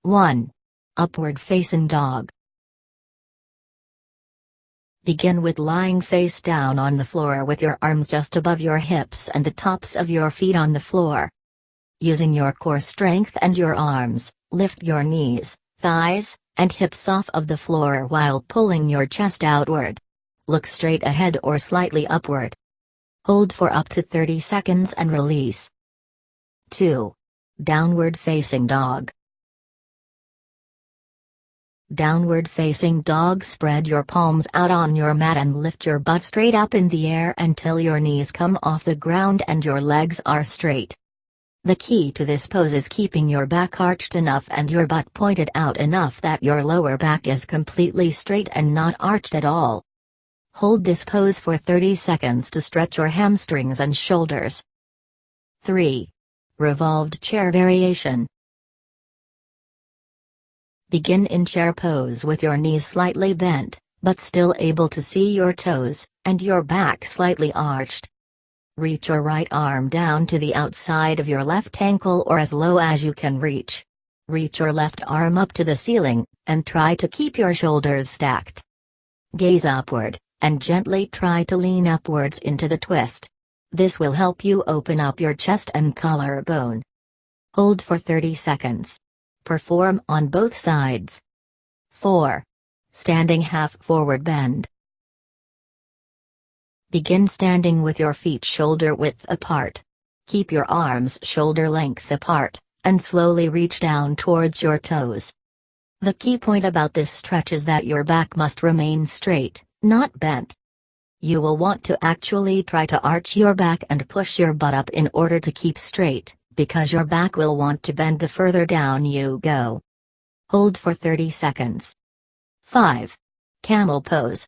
1. Upward facing dog. Begin with lying face down on the floor with your arms just above your hips and the tops of your feet on the floor. Using your core strength and your arms, lift your knees, thighs, and hips off of the floor while pulling your chest outward. Look straight ahead or slightly upward. Hold for up to 30 seconds and release. 2. Downward facing dog. Downward facing dog. Spread your palms out on your mat and lift your butt straight up in the air until your knees come off the ground and your legs are straight. The key to this pose is keeping your back arched enough and your butt pointed out enough that your lower back is completely straight and not arched at all. Hold this pose for 30 seconds to stretch your hamstrings and shoulders. 3. Revolved chair variation. Begin in chair pose with your knees slightly bent, but still able to see your toes, and your back slightly arched. Reach your right arm down to the outside of your left ankle or as low as you can reach. Reach your left arm up to the ceiling, and try to keep your shoulders stacked. Gaze upward, and gently try to lean upwards into the twist. This will help you open up your chest and collarbone. Hold for 30 seconds. Perform on both sides. 4. Standing half forward bend. Begin standing with your feet shoulder width apart. Keep your arms shoulder length apart, and slowly reach down towards your toes. The key point about this stretch is that your back must remain straight, not bent. You will want to actually try to arch your back and push your butt up in order to keep straight, because your back will want to bend the further down you go. Hold for 30 seconds. 5. Camel pose.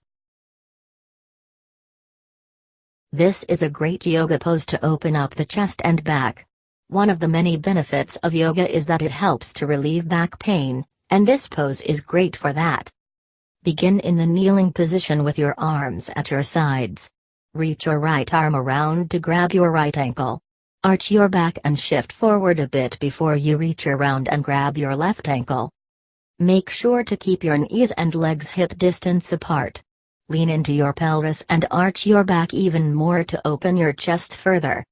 This is a great yoga pose to open up the chest and back. One of the many benefits of yoga is that it helps to relieve back pain, and this pose is great for that. Begin in the kneeling position with your arms at your sides. Reach your right arm around to grab your right ankle. Arch your back and shift forward a bit before you reach around and grab your left ankle. Make sure to keep your knees and legs hip distance apart. Lean into your pelvis and arch your back even more to open your chest further.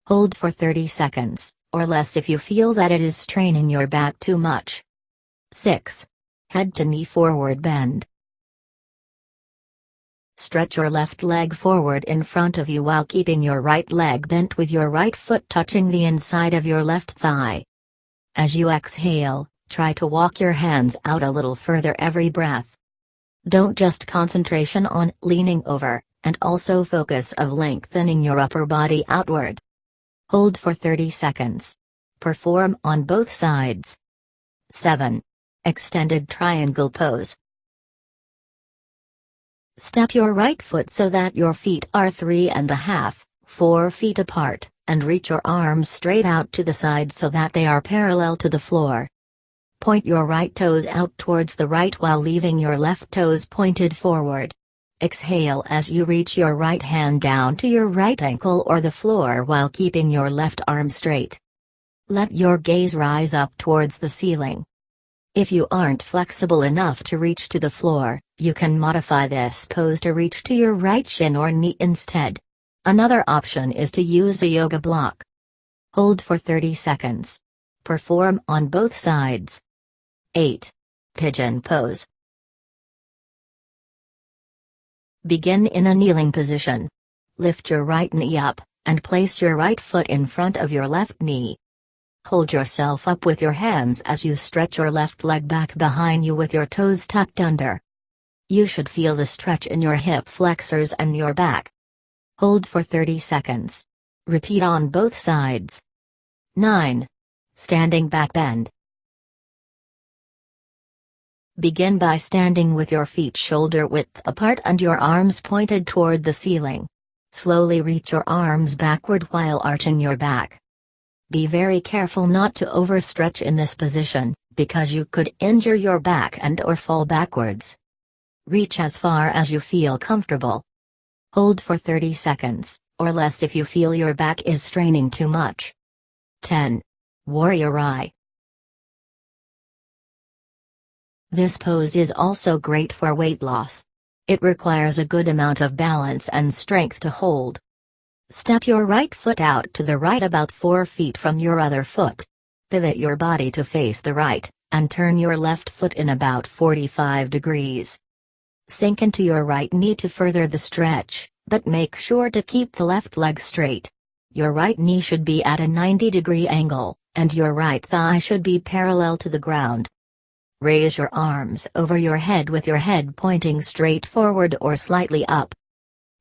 Hold for 30 seconds, or less if you feel that it is straining your back too much. 6. Head to knee forward bend. Stretch your left leg forward in front of you while keeping your right leg bent with your right foot touching the inside of your left thigh. As you exhale, try to walk your hands out a little further every breath. Don't just concentration on leaning over, and also focus of lengthening your upper body outward. Hold for 30 seconds. Perform on both sides. 7. Extended triangle pose. Step your right foot so that your feet are 3.5, 4 feet apart, and reach your arms straight out to the side so that they are parallel to the floor. Point your right toes out towards the right while leaving your left toes pointed forward. Exhale as you reach your right hand down to your right ankle or the floor while keeping your left arm straight. Let your gaze rise up towards the ceiling. If you aren't flexible enough to reach to the floor, you can modify this pose to reach to your right shin or knee instead. Another option is to use a yoga block. Hold for 30 seconds. Perform on both sides. 8. Pigeon pose. Begin in a kneeling position. Lift your right knee up, and place your right foot in front of your left knee. Hold yourself up with your hands as you stretch your left leg back behind you with your toes tucked under. You should feel the stretch in your hip flexors and your back. Hold for 30 seconds. Repeat on both sides. 9. Standing back bend. Begin by standing with your feet shoulder width apart and your arms pointed toward the ceiling. Slowly reach your arms backward while arching your back. Be very careful not to overstretch in this position, because you could injure your back and/or fall backwards. Reach as far as you feel comfortable. Hold for 30 seconds, or less if you feel your back is straining too much. 10. Warrior Eye. This pose is also great for weight loss. It requires a good amount of balance and strength to hold. Step your right foot out to the right about 4 feet from your other foot. Pivot your body to face the right, and turn your left foot in about 45 degrees. Sink into your right knee to further the stretch, but make sure to keep the left leg straight. Your right knee should be at a 90-degree angle, and your right thigh should be parallel to the ground. Raise your arms over your head with your head pointing straight forward or slightly up.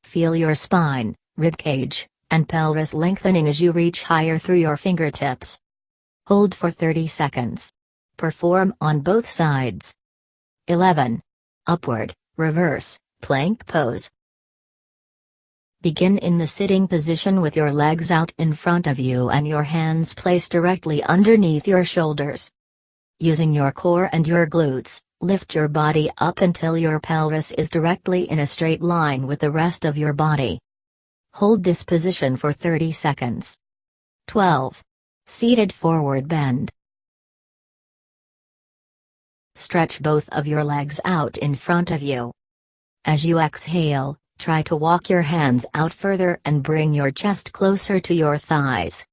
Feel your spine, ribcage, and pelvis lengthening as you reach higher through your fingertips. Hold for 30 seconds. Perform on both sides. 11. Upward, reverse, plank pose. Begin in the sitting position with your legs out in front of you and your hands placed directly underneath your shoulders. Using your core and your glutes, lift your body up until your pelvis is directly in a straight line with the rest of your body. Hold this position for 30 seconds. 12. Seated forward bend. Stretch both of your legs out in front of you. As you exhale, try to walk your hands out further and bring your chest closer to your thighs.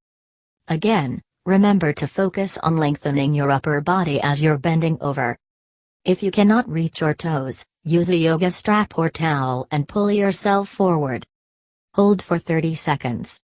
Again, remember to focus on lengthening your upper body as you're bending over. If you cannot reach your toes, use a yoga strap or towel and pull yourself forward. Hold for 30 seconds.